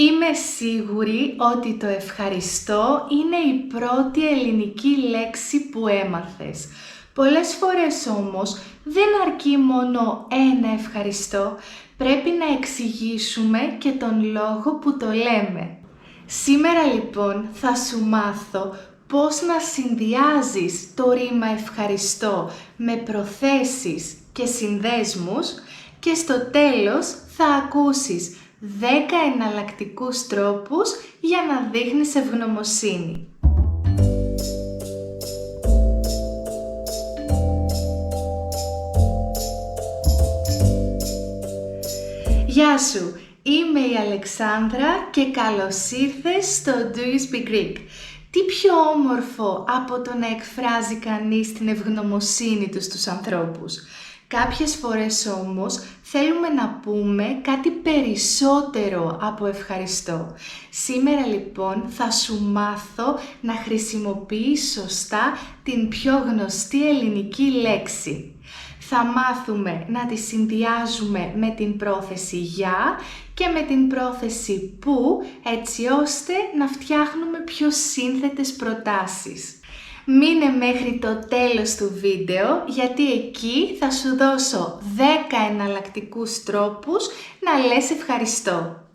Είμαι σίγουρη ότι το ευχαριστώ είναι η πρώτη ελληνική λέξη που έμαθες. Πολλές φορές όμως δεν αρκεί μόνο ένα ευχαριστώ, πρέπει να εξηγήσουμε και τον λόγο που το λέμε. Σήμερα λοιπόν θα σου μάθω πώς να συνδυάζεις το ρήμα ευχαριστώ με προθέσεις και συνδέσμους και στο τέλος θα ακούσεις 10 εναλλακτικούς τρόπους για να δείχνεις ευγνωμοσύνη. Γεια σου, είμαι η Αλεξάνδρα και καλώς ήρθες στο Do You Speak Greek. Τι πιο όμορφο από το να εκφράζει κανείς την ευγνωμοσύνη του στους ανθρώπους. Κάποιες φορές όμως θέλουμε να πούμε κάτι περισσότερο από ευχαριστώ. Σήμερα λοιπόν θα σου μάθω να χρησιμοποιείς σωστά την πιο γνωστή ελληνική λέξη. Θα μάθουμε να τη συνδυάζουμε με την πρόθεση για και με την πρόθεση που, έτσι ώστε να φτιάχνουμε πιο σύνθετες προτάσεις. Μείνε μέχρι το τέλος του βίντεο, γιατί εκεί θα σου δώσω 10 εναλλακτικούς τρόπους να λες ευχαριστώ.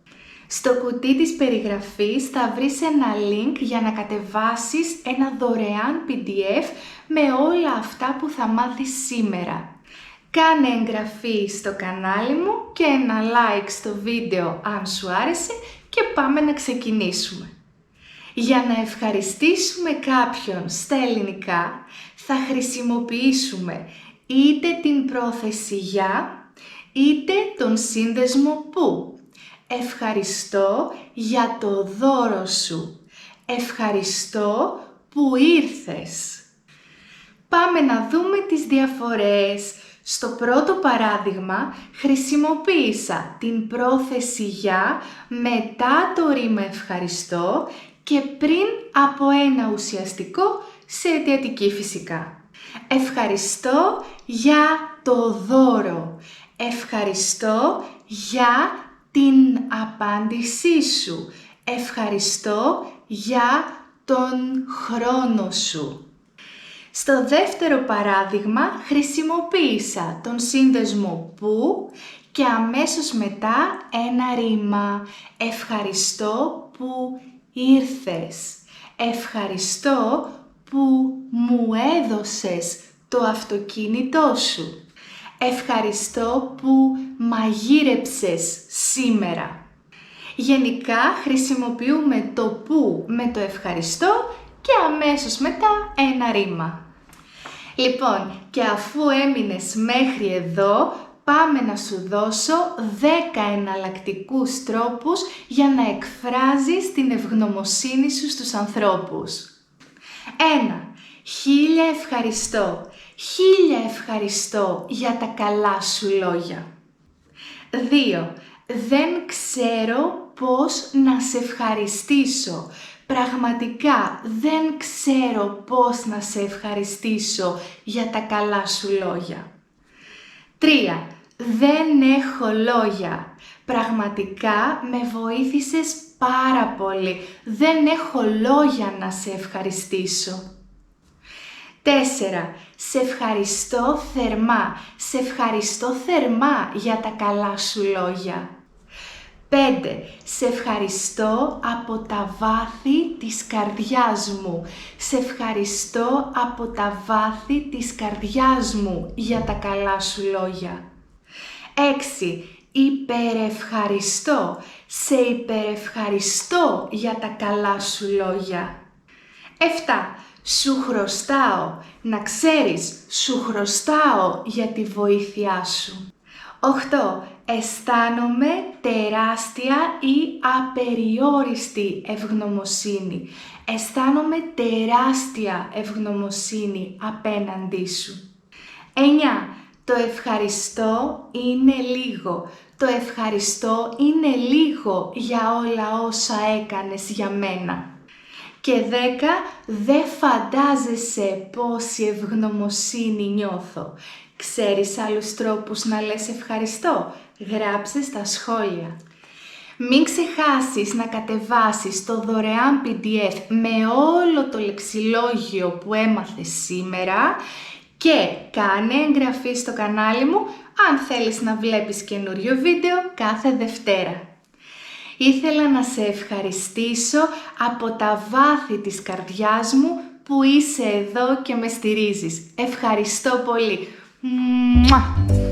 Στο κουτί της περιγραφής θα βρεις ένα link για να κατεβάσεις ένα δωρεάν PDF με όλα αυτά που θα μάθεις σήμερα. Κάνε εγγραφή στο κανάλι μου και ένα like στο βίντεο αν σου άρεσε και πάμε να ξεκινήσουμε. Για να ευχαριστήσουμε κάποιον στα ελληνικά θα χρησιμοποιήσουμε είτε την πρόθεση για είτε τον σύνδεσμο που. Ευχαριστώ για το δώρο σου. Ευχαριστώ που ήρθες. Πάμε να δούμε τις διαφορές. Στο πρώτο παράδειγμα χρησιμοποίησα την πρόθεση για μετά το ρήμα ευχαριστώ και πριν από ένα ουσιαστικό σε αιτιατική φυσικά. Ευχαριστώ για το δώρο. Ευχαριστώ για την απάντησή σου. Ευχαριστώ για τον χρόνο σου. Στο δεύτερο παράδειγμα χρησιμοποίησα τον σύνδεσμο που και αμέσως μετά ένα ρήμα. Ευχαριστώ που ήρθες. Ευχαριστώ που μου έδωσες το αυτοκίνητό σου. Ευχαριστώ που μαγείρεψες σήμερα. Γενικά χρησιμοποιούμε το που με το ευχαριστώ και αμέσως μετά ένα ρήμα. Λοιπόν, και αφού έμεινες μέχρι εδώ, πάμε να σου δώσω 10 εναλλακτικούς τρόπους για να εκφράζεις την ευγνωμοσύνη σου στους ανθρώπους. 1. Χίλια ευχαριστώ. Χίλια ευχαριστώ για τα καλά σου λόγια. 2. Δεν ξέρω πώς να σε ευχαριστήσω. Πραγματικά δεν ξέρω πώς να σε ευχαριστήσω για τα καλά σου λόγια. 3. Δεν έχω λόγια. Πραγματικά με βοήθησες πάρα πολύ. Δεν έχω λόγια να σε ευχαριστήσω. 4. Σε ευχαριστώ θερμά. Σε ευχαριστώ θερμά για τα καλά σου λόγια. 5. Σε ευχαριστώ από τα βάθη της καρδιάς μου. Σε ευχαριστώ από τα βάθη της καρδιάς μου για τα καλά σου λόγια. 6. Υπερευχαριστώ. Σε υπερευχαριστώ για τα καλά σου λόγια. 7. Σου χρωστάω. Να ξέρεις, σου χρωστάω για τη βοήθειά σου. 8. Αισθάνομαι τεράστια ή απεριόριστη ευγνωμοσύνη. Αισθάνομαι τεράστια ευγνωμοσύνη απέναντί σου. 9. Το ευχαριστώ είναι λίγο. Το ευχαριστώ είναι λίγο για όλα όσα έκανες για μένα. Και 10. Δεν φαντάζεσαι πόση ευγνωμοσύνη νιώθω. Ξέρεις άλλους τρόπους να λες ευχαριστώ? Γράψε στα σχόλια. Μην ξεχάσεις να κατεβάσεις το δωρεάν PDF με όλο το λεξιλόγιο που έμαθες σήμερα και κάνε εγγραφή στο κανάλι μου αν θέλεις να βλέπεις καινούριο βίντεο κάθε Δευτέρα. Ήθελα να σε ευχαριστήσω από τα βάθη της καρδιάς μου που είσαι εδώ και με στηρίζεις. Ευχαριστώ πολύ. Μουα!